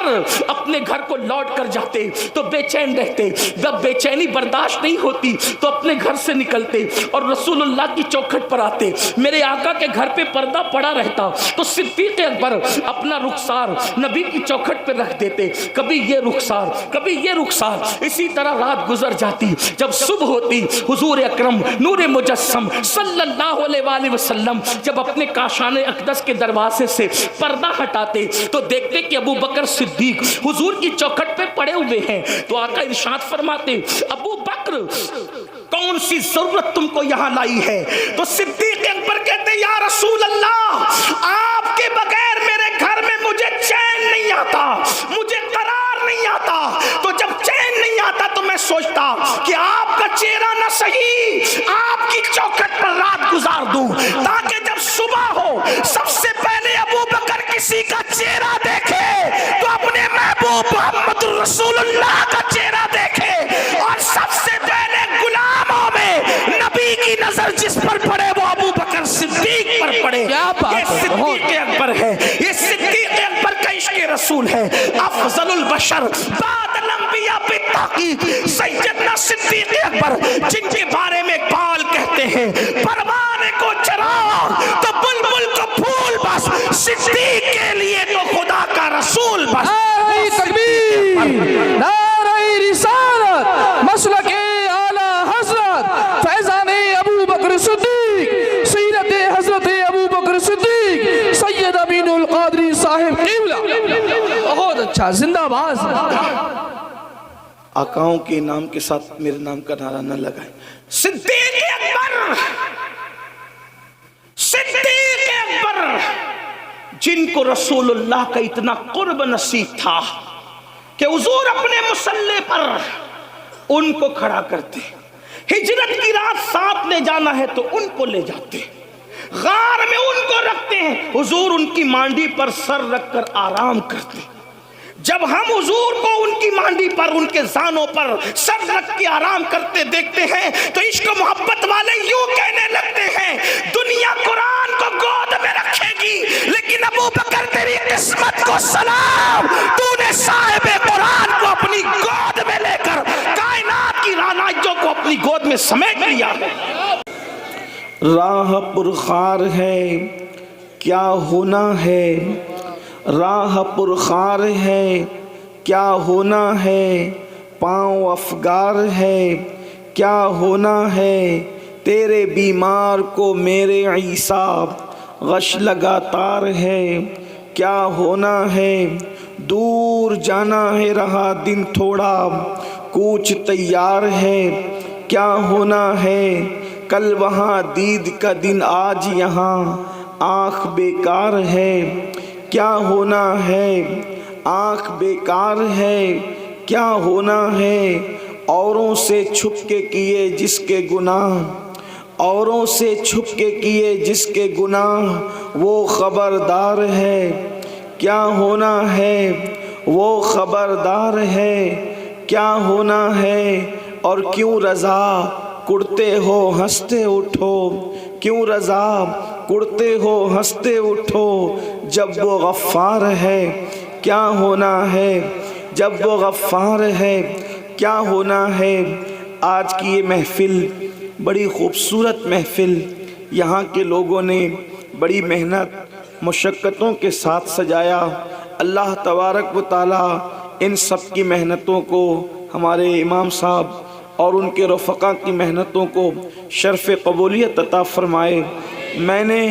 اکبر اپنے گھر کو لوٹ کر جاتے تو بے چین رہتے، جب بے چینی برداشت نہیں ہوتی تو اپنے گھر سے نکلتے اور رسول اللہ کی چوکھٹ پر آتے، میرے آقا کے گھر پہ پردہ پڑا رہتا تو صدیق اکبر اپنا رخسار نبی کی چوکھٹ پہ رکھ دیتے، کبھی یہ رخسار کبھی یہ رخسار، اسی طرح رات گزر جاتی، جب صبح ہوتی حضور اکرم نور مجسم صلی اللہ علیہ وآلہ وسلم جب اپنے کاشان اقدس کے دروازے سے پردہ ہٹاتے تو دیکھتے کہ ابو بکر صدیق حضور کی چوکھٹ پہ پڑے ہوئے ہیں، تو آقا ارشاد فرماتے ابو بکر کون سی ضرورت تم کو یہاں لائی ہے؟ تو صدیق اکبر کہتے یا رسول اللہ آپ کے بغیر میرے گھر میں مجھے چین نہیں آتا، مجھے قرار نہیں آتا، تو جب چین نہیں آتا تو میں سوچتا کہ آپ کا چہرہ نہ صحیح آپ کی چوکھٹ پر رات گزار دوں تاکہ جب صبح ہو سب سے پہلے ابو بکر کسی کا چہرہ دیکھے تو اپنے محبوب محمد رسول اللہ کا چہرہ دیکھے، اور سب سے پہلے غلاموں میں نبی کی نظر جس پر پڑے وہ ابو بکر صدیق پر پڑے۔ یہ صدیق اکبر ہے، یہ صدیق اکبر کا عشق رسول ہے، افضل البشر بعد الانبیاء بالتحقیق سیدنا صدیق اکبر، جن کے بارے میں اقبال کہتے ہیں پروانے کو چراغ تو بلبل کو پھول بس، صدیق کے لیے تو خدا کا رسول بس۔ نعرہ تکبیر، نعرہ رسالت، مسلک اعلی حضرت فیضان ابو بکر صدیق، سیرت حضرت ابو بکر صدیق سید امین القادری صاحب قبلہ۔ بہت اچھا، زندہ باز۔ آقاؤں کے نام کے ساتھ میرے نام کا نعرہ نہ لگائیں۔ صدیق اکبر، صدیق اکبر جن کو رسول اللہ کا اتنا قرب نصیب تھا کہ حضور اپنے مصلی پر ان کو کھڑا کرتے، ہجرت کی رات ساتھ لے جانا ہے تو ان کو لے جاتے، غار میں ان کو رکھتے ہیں، حضور ان کی مانڈی پر سر رکھ کر آرام کرتے۔ جب ہم حضور کو ان کی مانڈی پر ان کے زانوں پر سر رکھ کے آرام کرتے دیکھتے ہیں تو عشق و محبت والے یوں کہنے لگتے ہیں دنیا قرآن کو گود میں رکھے گی لیکن ابو بکر تیری قسمت کو سلام، تو نے صاحب قرآن کو اپنی گود میں لے کر کائنات کی رانائیوں کو اپنی گود میں سمیٹ لیا۔ راہ پرخار ہے کیا ہونا ہے، راہ پرخار ہے کیا ہونا ہے، پاؤں افگار ہے کیا ہونا ہے، تیرے بیمار کو میرے عیسیٰ غش لگاتار ہے کیا ہونا ہے، دور جانا ہے رہا دن تھوڑا کوچ تیار ہے کیا ہونا ہے، کل وہاں دید کا دن آج یہاں آنکھ بیکار ہے کیا ہونا ہے، آنکھ بیکار ہے کیا ہونا ہے، اوروں سے چھپ کے کیے جس کے گناہ، اوروں سے چھپ کے کیے جس کے گناہ وہ خبردار ہے کیا ہونا ہے، وہ خبردار ہے کیا ہونا ہے، اور کیوں رضا کڑتے ہو ہنستے اٹھو، کیوں رضا کڑتے ہو ہنستے اٹھو، جب وہ غفار ہے کیا ہونا ہے، جب وہ غفار ہے کیا ہونا ہے۔ آج کی یہ محفل بڑی خوبصورت محفل، یہاں کے لوگوں نے بڑی محنت مشقتوں کے ساتھ سجایا، اللہ تبارک و تعالی ان سب کی محنتوں کو، ہمارے امام صاحب اور ان کے رفقا کی محنتوں کو شرف قبولیت عطا فرمائے۔ میں نے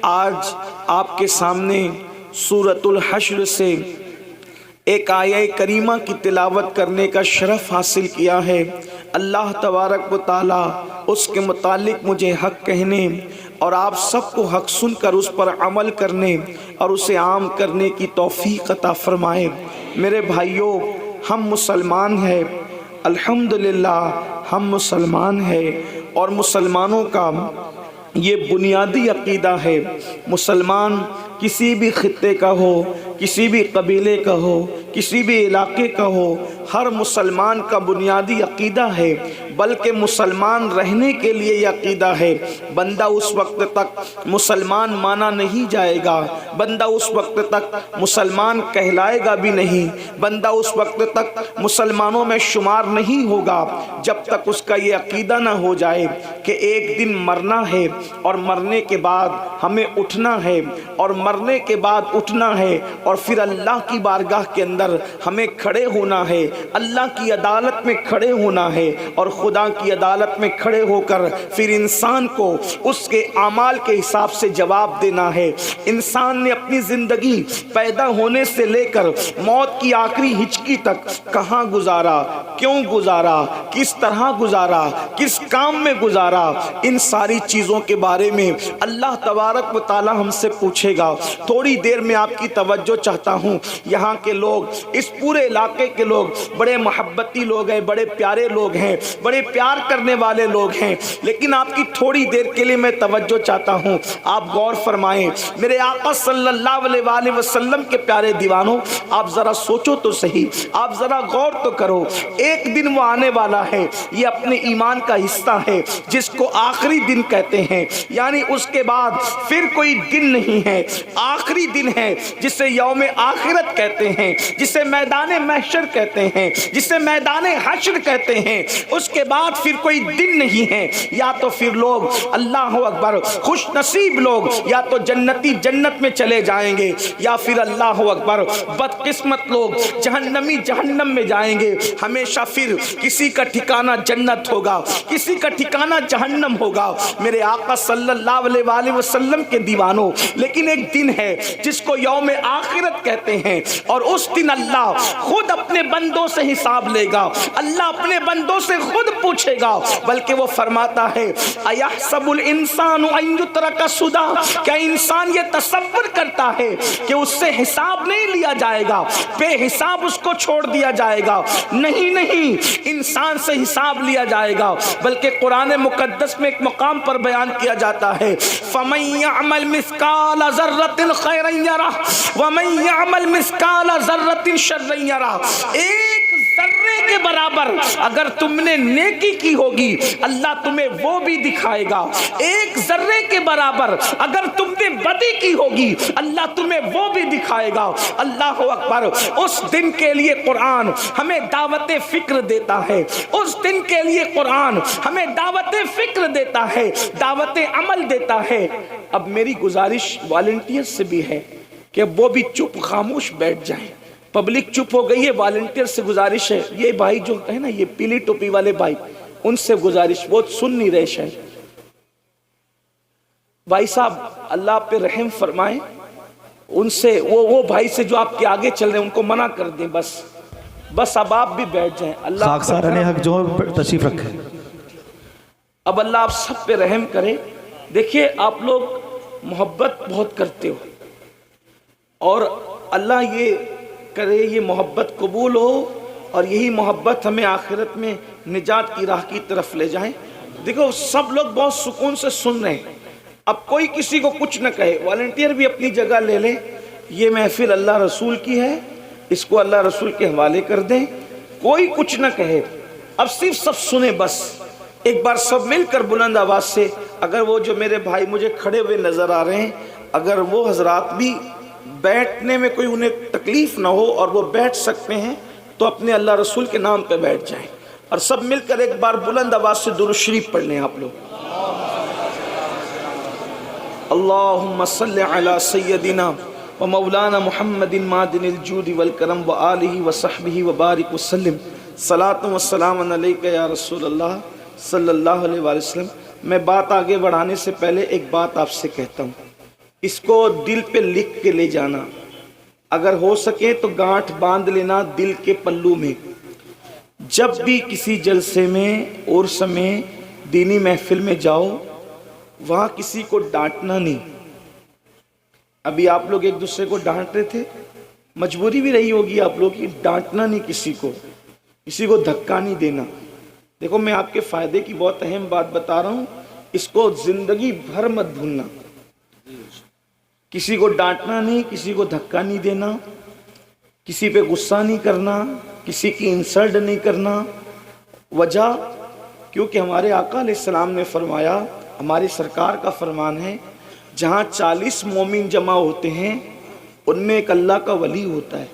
آج آپ کے سامنے سورۃ الحشر سے ایک آیہ کریمہ کی تلاوت کرنے کا شرف حاصل کیا ہے۔ اللہ تبارک و تعالی اس کے متعلق مجھے حق کہنے اور آپ سب کو حق سن کر اس پر عمل کرنے اور اسے عام کرنے کی توفیق عطا فرمائے۔ میرے بھائیوں، ہم مسلمان ہیں، الحمدللہ ہم مسلمان ہیں، اور مسلمانوں کا یہ بنیادی عقیدہ ہے، مسلمان किसी भी खित्ते का हो, किसी भी कबीले का हो, किसी भी इलाके का हो, हर मुसलमान का बुनियादी अकीदा है, बल्कि मुसलमान रहने के लिए यह अकीदा है। बंदा उस वक्त तक मुसलमान माना नहीं जाएगा, बंदा उस वक्त तक मुसलमान कहलाएगा भी नहीं, बंदा उस वक्त तक मुसलमानों में शुमार नहीं होगा जब तक उसका ये अकीदा ना हो जाए कि एक दिन मरना है और मरने के बाद हमें उठना है और मरने के बाद उठना है और फिर अल्लाह की बारगाह के अंदर हमें खड़े होना है, अल्लाह की अदालत में खड़े होना है और खुदा की अदालत में खड़े होकर फिर इंसान को उसके आमाल के हिसाब से जवाब देना है। इंसान ने अपनी ज़िंदगी पैदा होने से लेकर मौत की आखिरी हिचकी तक कहाँ गुजारा, क्यों गुजारा, किस तरह गुजारा, किस काम में गुजारा, इन सारी चीज़ों के बारे में अल्लाह तबारक व तआला हमसे पूछेगा। थोड़ी देर में आपकी तवज्जो चाहता हूँ। यहाँ के लोग, इस पूरे इलाके के लोग बड़े मोहब्बती लोग हैं, बड़े प्यारे लोग हैं, बड़े प्यार करने वाले लोग हैं, लेकिन आपकी थोड़ी देर के लिए मैं तवज्जो चाहता हूँ। आप गौर फरमाएं, मेरे आका सल्लल्लाहु अलैहि वसल्लम के प्यारे दीवानों, आप ज़रा सोचो तो सही, आप ज़रा गौर तो करो। एक दिन वो आने वाला है, ये अपने ईमान का हिस्सा है जिसको आखिरी दिन कहते हैं, यानी उसके बाद फिर कोई दिन नहीं है, आखिरी दिन है जिसे यौम आखिरत कहते हैं, जिसे मैदान महशर कहते हैं, जिसे मैदान हश्र कहते हैं। उसके बाद फिर कोई दिन नहीं है। या तो फिर लोग, अल्लाह अकबर, खुश नसीब लोग या तो जन्नती जन्नत में चले जाएंगे, या फिर अल्लाह अकबर बदकिस्मत लोग जहन्नमी जहन्नम में जाएंगे। हमेशा फिर किसी का ठिकाना जन्नत होगा, किसी का ठिकाना जहन्नम होगा। मेरे आका सल्लल्लाहु अलैहि वसल्लम के दीवानों, लेकिन एक दिन है जिसको यौम आखिरत कहते हैं और उस दिन अल्लाह खुद अपने बंदों से हिसाब लेगा, अल्लाह अपने बंदों से खुद पूछेगा। बल्कि वो फरमाता है, अयहसबुल इंसानु अन युत्रका सुदा, क्या इंसान ये तसव्वुर करता है कि उससे हिसाब नहीं लिया जाएगा, बेहिसाब उसको छोड़ दिया जाएगा? नहीं नहीं, इंसान से हिसाब लिया जाएगा। बल्कि कुरान मुकद्दस में एक मकाम पर बयान किया जाता है, फमन यअमल मिस्काल ज़र्रतिन खैरन यरह व मन यअमल मिस्काल ज़र्रतिन शर्रन यरह। एक जर्रे के बराबर अगर तुमने नेकी की होगी, अल्लाह तुम्हें वो भी दिखाएगा। एक जर्रे के बराबर अगर तुमने बदी की होगी, अल्लाह तुम्हें वो भी दिखाएगा। अल्लाह अकबर। उस दिन के लिए कुरान हमें दावत फिक्र देता है, उस दिन के लिए कुरान हमें दावत फिक्र देता है, दावत अमल देता है। अब मेरी गुजारिश वॉलंटियर से भी है कि वो भी चुप खामोश बैठ जाएं। पब्लिक चुप हो गई है, वॉलंटियर से गुजारिश है, ये भाई जो है ना, ये पीली टोपी वाले भाई, उनसे गुजारिश, वो सुन नहीं रहे शायद। भाई साहब अल्लाह आप पे रहम फरमाए, उनसे वो भाई से जो आपके आगे चल रहे हैं उनको मना कर दें, बस अब आप भी बैठ जाएं। अल्लाह जो तशरीफ रखे। अब अल्लाह आप सब पे रहम करे। देखिए आप लोग मोहब्बत बहुत करते हो और अल्लाह ये करे ये मोहब्बत कबूल हो और यही मोहब्बत हमें आखिरत में निजात की राह की तरफ ले जाए। देखो सब लोग बहुत सुकून से सुन रहे हैं, अब कोई किसी को कुछ न कहे, वॉलंटियर भी अपनी जगह ले ले। ये महफिल अल्लाह रसूल की है, इसको अल्लाह रसूल के हवाले कर दें, कोई कुछ न कहे, अब सिर्फ सब सुने। बस एक बार सब मिलकर बुलंद आवाज से, अगर वो जो मेरे भाई मुझे खड़े हुए नजर आ रहे हैं, अगर वो हजरात भी बैठने में कोई उन्हें तकलीफ ना हो और वो बैठ सकते हैं तो अपने अल्लाह रसूल के नाम पे बैठ जाएं और सब मिलकर एक बार बुलंद आवाज से दुरूद शरीफ पढ़ लें आप लोग। अल्लाहुम्मा सल्लि अला सय्यदिना व मौलाना मुहम्मदिन मादिनिल जूदि वल करम व आलिहि व सहबिहि व बारिक वसल्लम सलातु व सलाम अलैका या रसूल अल्लाह सल्लल्लाहु अलैहि वसल्लम। मैं बात आगे बढ़ाने से पहले एक बात आपसे कहता हूँ, इसको दिल पे लिख के ले जाना, अगर हो सके तो गांठ बांध लेना दिल के पल्लू में। जब भी किसी जलसे में और समय दीनी महफिल में जाओ, वहाँ किसी को डांटना नहीं। अभी आप लोग एक दूसरे को डांट रहे थे, मजबूरी भी रही होगी आप लोग की, डांटना नहीं किसी को धक्का नहीं देना। देखो मैं आपके फायदे की बहुत अहम बात बता रहा हूँ, इसको जिंदगी भर मत भूलना। کسی کو ڈانٹنا نہیں، کسی کو دھکا نہیں دینا، کسی پہ غصہ نہیں کرنا، کسی کی انسلٹ نہیں کرنا۔ وجہ کیونکہ ہمارے آقا علیہ السلام نے فرمایا، ہماری سرکار کا فرمان ہے، جہاں 40 مومن جمع ہوتے ہیں ان میں ایک اللہ کا ولی ہوتا ہے،